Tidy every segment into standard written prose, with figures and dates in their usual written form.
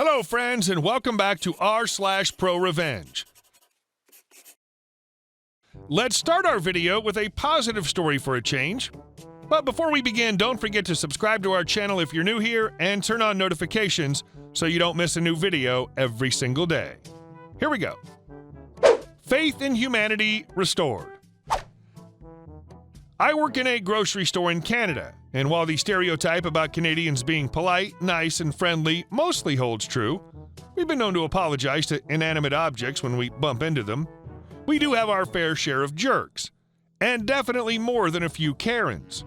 Hello, friends, and welcome back to r/ProRevenge. Let's start our video with a positive story for a change. But before we begin, don't forget to subscribe to our channel if you're new here and turn on notifications so you don't miss a new video every single day. Here we go. Faith in humanity restored. I work in a grocery store in Canada, and while the stereotype about Canadians being polite, nice, and friendly mostly holds true, we've been known to apologize to inanimate objects when we bump into them. We do have our fair share of jerks, and definitely more than a few Karens.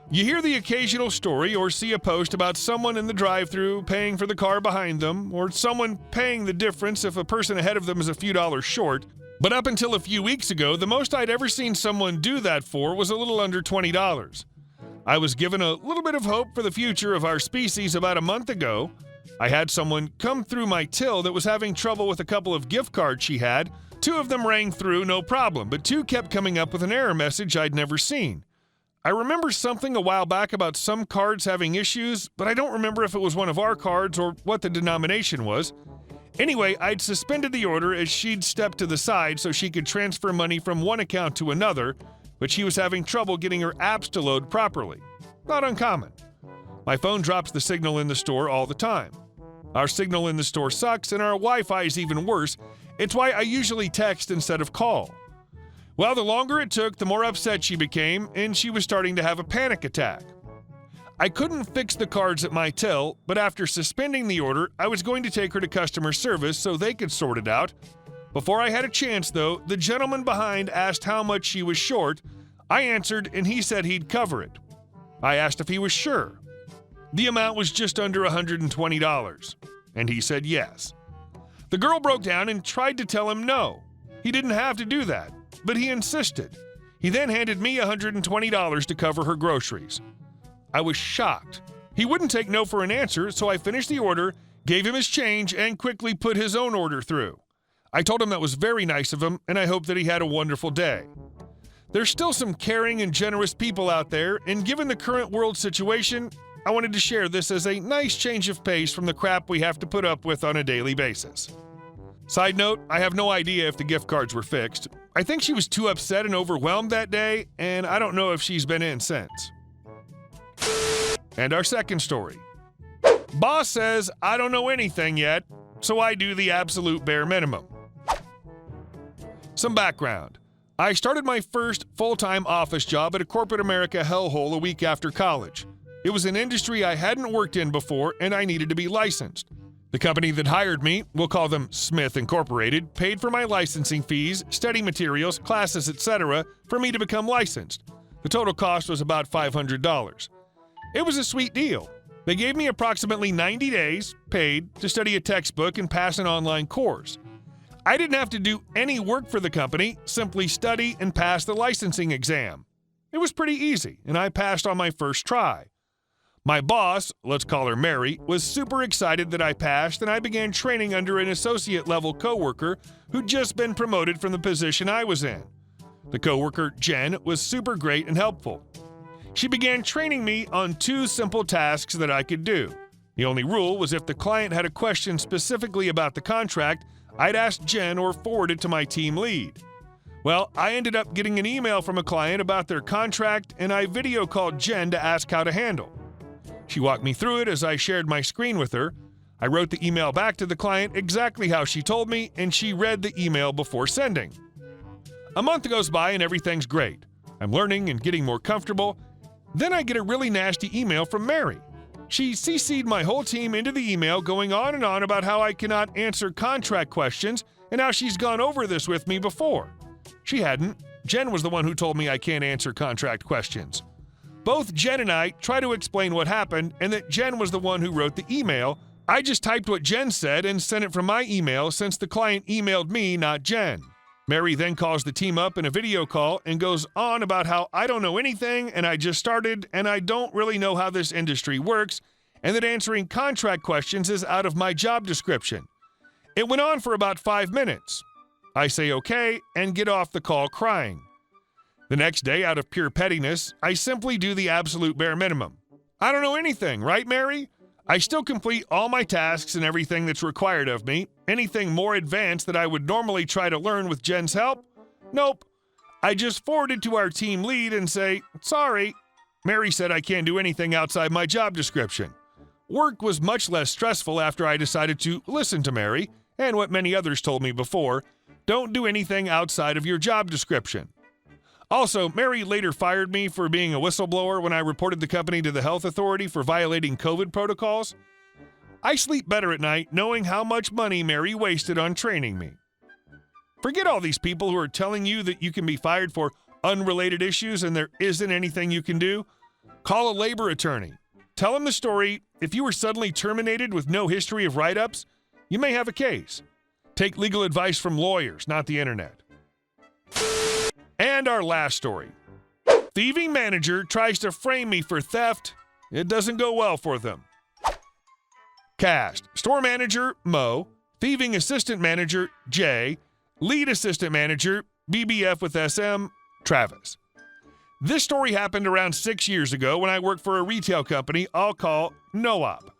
You hear the occasional story or see a post about someone in the drive-thru paying for the car behind them, or someone paying the difference if a person ahead of them is a few dollars short. But up until a few weeks ago, the most I'd ever seen someone do that for was a little under $20. I was given a little bit of hope for the future of our species about a month ago. I had someone come through my till that was having trouble with a couple of gift cards she had. 2 of them rang through, no problem, but 2 kept coming up with an error message I'd never seen. I remember something a while back about some cards having issues, but I don't remember if it was one of our cards or what the denomination was. Anyway, I'd suspended the order as she'd stepped to the side so she could transfer money from one account to another, but she was having trouble getting her apps to load properly. Not uncommon. My phone drops the signal in the store all the time. Our signal in the store sucks, and our Wi-Fi is even worse. It's why I usually text instead of call. Well, the longer it took, the more upset she became, and she was starting to have a panic attack. I couldn't fix the cards at my till, but after suspending the order, I was going to take her to customer service so they could sort it out. Before I had a chance, though, the gentleman behind asked how much she was short. I answered, and he said he'd cover it. I asked if he was sure. The amount was just under $120, and he said yes. The girl broke down and tried to tell him no. He didn't have to do that, but he insisted. He then handed me $120 to cover her groceries. I was shocked. He wouldn't take no for an answer, so I finished the order, gave him his change, and quickly put his own order through. I told him that was very nice of him, and I hope that he had a wonderful day. There's still some caring and generous people out there, and given the current world situation, I wanted to share this as a nice change of pace from the crap we have to put up with on a daily basis. Side note, I have no idea if the gift cards were fixed. I think she was too upset and overwhelmed that day, and I don't know if she's been in since. And our second story. Boss says, I don't know anything yet, so I do the absolute bare minimum. Some background. I started my first full-time office job at a corporate America hellhole a week after college. It was an industry I hadn't worked in before, and I needed to be licensed. The company that hired me, we'll call them Smith Incorporated, paid for my licensing fees, study materials, classes, etc. for me to become licensed. The total cost was about $500. It was a sweet deal. They gave me approximately 90 days, paid, to study a textbook and pass an online course. I didn't have to do any work for the company, simply study and pass the licensing exam. It was pretty easy, and I passed on my first try. My boss, let's call her Mary, was super excited that I passed, and I began training under an associate-level coworker who'd just been promoted from the position I was in. The coworker, Jen, was super great and helpful. She began training me on 2 simple tasks that I could do. The only rule was if the client had a question specifically about the contract, I'd ask Jen or forward it to my team lead. Well, I ended up getting an email from a client about their contract, and I video called Jen to ask how to handle. She walked me through it as I shared my screen with her. I wrote the email back to the client exactly how she told me, and she read the email before sending. A month goes by and everything's great. I'm learning and getting more comfortable. Then I get a really nasty email from Mary. She CC'd my whole team into the email, going on and on about how I cannot answer contract questions and how she's gone over this with me before. She hadn't. Jen was the one who told me I can't answer contract questions. Both Jen and I try to explain what happened and that Jen was the one who wrote the email. I just typed what Jen said and sent it from my email since the client emailed me, not Jen. Mary then calls the team up in a video call and goes on about how I don't know anything and I just started and I don't really know how this industry works and that answering contract questions is out of my job description. It went on for about 5 minutes. I say okay and get off the call crying. The next day, out of pure pettiness, I simply do the absolute bare minimum. I don't know anything, right, Mary? I still complete all my tasks and everything that's required of me. Anything more advanced that I would normally try to learn with Jen's help? Nope. I just forward it to our team lead and say, sorry. Mary said I can't do anything outside my job description. Work was much less stressful after I decided to listen to Mary, and what many others told me before, don't do anything outside of your job description. Also, Mary later fired me for being a whistleblower when I reported the company to the health authority for violating COVID protocols. I sleep better at night knowing how much money Mary wasted on training me. Forget all these people who are telling you that you can be fired for unrelated issues and there isn't anything you can do. Call a labor attorney. Tell them the story. If you were suddenly terminated with no history of write-ups, you may have a case. Take legal advice from lawyers, not the internet. And our last story. Thieving manager tries to frame me for theft. It doesn't go well for them. Cast. Store manager, Mo. Thieving assistant manager, Jay. Lead assistant manager, BBF with SM, Travis. This story happened around 6 years ago when I worked for a retail company I'll call No-Op.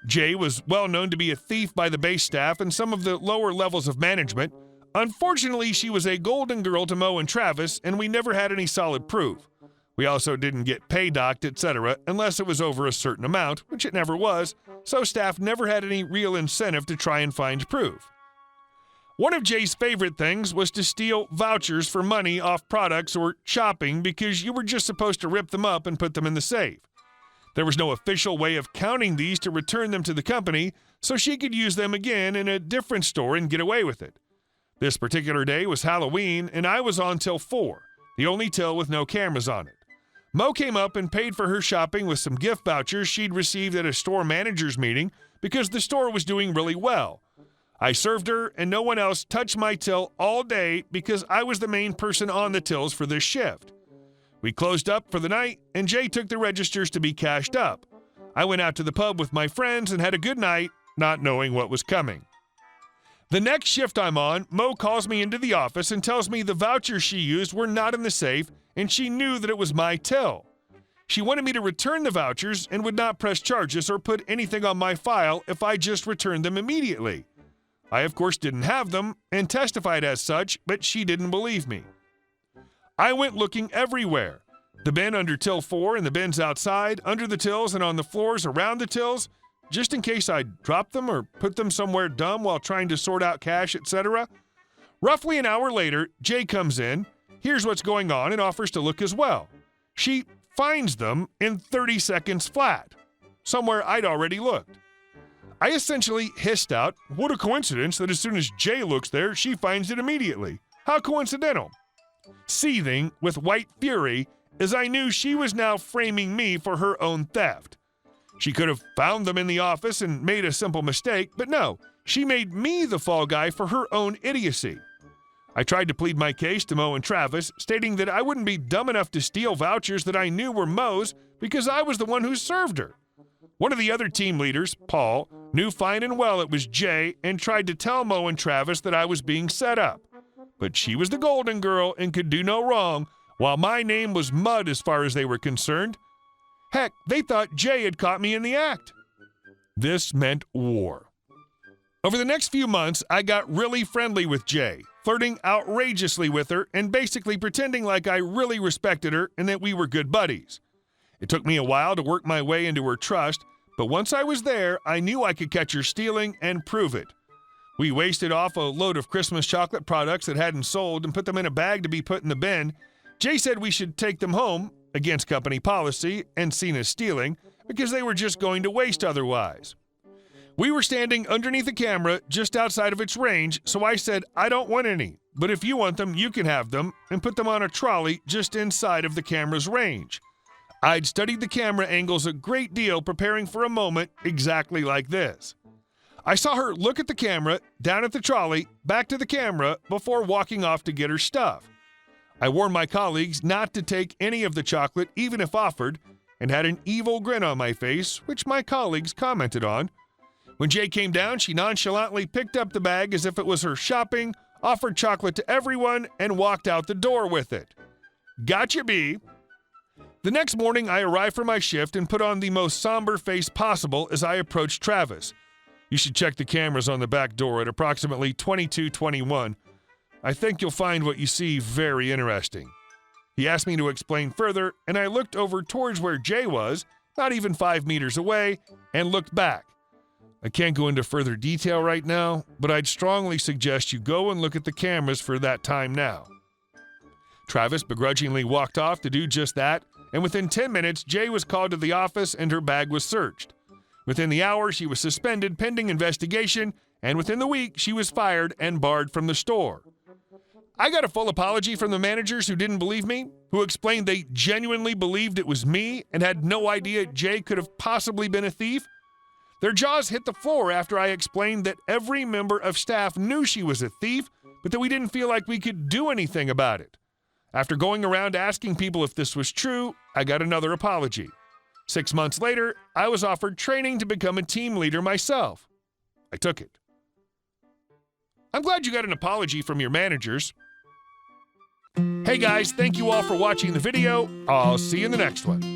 Jay was well known to be a thief by the base staff and some of the lower levels of management. Unfortunately, she was a golden girl to Mo and Travis, and we never had any solid proof. We also didn't get pay docked, etc., unless it was over a certain amount, which it never was, so staff never had any real incentive to try and find proof. One of Jay's favorite things was to steal vouchers for money off products or shopping because you were just supposed to rip them up and put them in the safe. There was no official way of counting these to return them to the company, so she could use them again in a different store and get away with it. This particular day was Halloween, and I was on till 4, the only till with no cameras on it. Mo came up and paid for her shopping with some gift vouchers she'd received at a store manager's meeting because the store was doing really well. I served her, and no one else touched my till all day because I was the main person on the tills for this shift. We closed up for the night, and Jay took the registers to be cashed up. I went out to the pub with my friends and had a good night, not knowing what was coming. The next shift I'm on, Mo calls me into the office and tells me the vouchers she used were not in the safe, and she knew that it was my till. She wanted me to return the vouchers and would not press charges or put anything on my file if I just returned them immediately. I, of course, didn't have them and testified as such, but she didn't believe me. I went looking everywhere. The bin under till 4 and the bins outside, under the tills and on the floors around the tills, just in case I dropped them or put them somewhere dumb while trying to sort out cash, etc. Roughly an hour later, Jay comes in, hears what's going on, and offers to look as well. She finds them in 30 seconds flat, somewhere I'd already looked. I essentially hissed out, what a coincidence that as soon as Jay looks there, she finds it immediately. How coincidental. Seething with white fury as I knew she was now framing me for her own theft. She could have found them in the office and made a simple mistake, but no, she made me the fall guy for her own idiocy. I tried to plead my case to Mo and Travis, stating that I wouldn't be dumb enough to steal vouchers that I knew were Mo's because I was the one who served her. One of the other team leaders, Paul, knew fine and well it was Jay and tried to tell Mo and Travis that I was being set up. But she was the golden girl and could do no wrong, while my name was mud as far as they were concerned. Heck, they thought Jay had caught me in the act. This meant war. Over the next few months, I got really friendly with Jay, flirting outrageously with her and basically pretending like I really respected her and that we were good buddies. It took me a while to work my way into her trust, but once I was there, I knew I could catch her stealing and prove it. We wasted off a load of Christmas chocolate products that hadn't sold and put them in a bag to be put in the bin. Jay said we should take them home, against company policy and seen as stealing, because they were just going to waste otherwise. We were standing underneath the camera just outside of its range, so I said, I don't want any, but if you want them, you can have them, and put them on a trolley just inside of the camera's range. I'd studied the camera angles a great deal, preparing for a moment exactly like this. I saw her look at the camera, down at the trolley, back to the camera, before walking off to get her stuff. I warned my colleagues not to take any of the chocolate, even if offered, and had an evil grin on my face, which my colleagues commented on. When Jay came down, she nonchalantly picked up the bag as if it was her shopping, offered chocolate to everyone, and walked out the door with it. Gotcha, B. The next morning, I arrived for my shift and put on the most somber face possible as I approached Travis. You should check the cameras on the back door at approximately 22:21. I think you'll find what you see very interesting. He asked me to explain further, and I looked over towards where Jay was, not even 5 meters away, and looked back. I can't go into further detail right now, but I'd strongly suggest you go and look at the cameras for that time now. Travis begrudgingly walked off to do just that, and within 10 minutes, Jay was called to the office and her bag was searched. Within the hour, she was suspended pending investigation, and within the week, she was fired and barred from the store. I got a full apology from the managers who didn't believe me, who explained they genuinely believed it was me and had no idea Jay could have possibly been a thief. Their jaws hit the floor after I explained that every member of staff knew she was a thief, but that we didn't feel like we could do anything about it. After going around asking people if this was true, I got another apology. 6 months later, I was offered training to become a team leader myself. I took it. I'm glad you got an apology from your managers. Hey guys, thank you all for watching the video. I'll see you in the next one.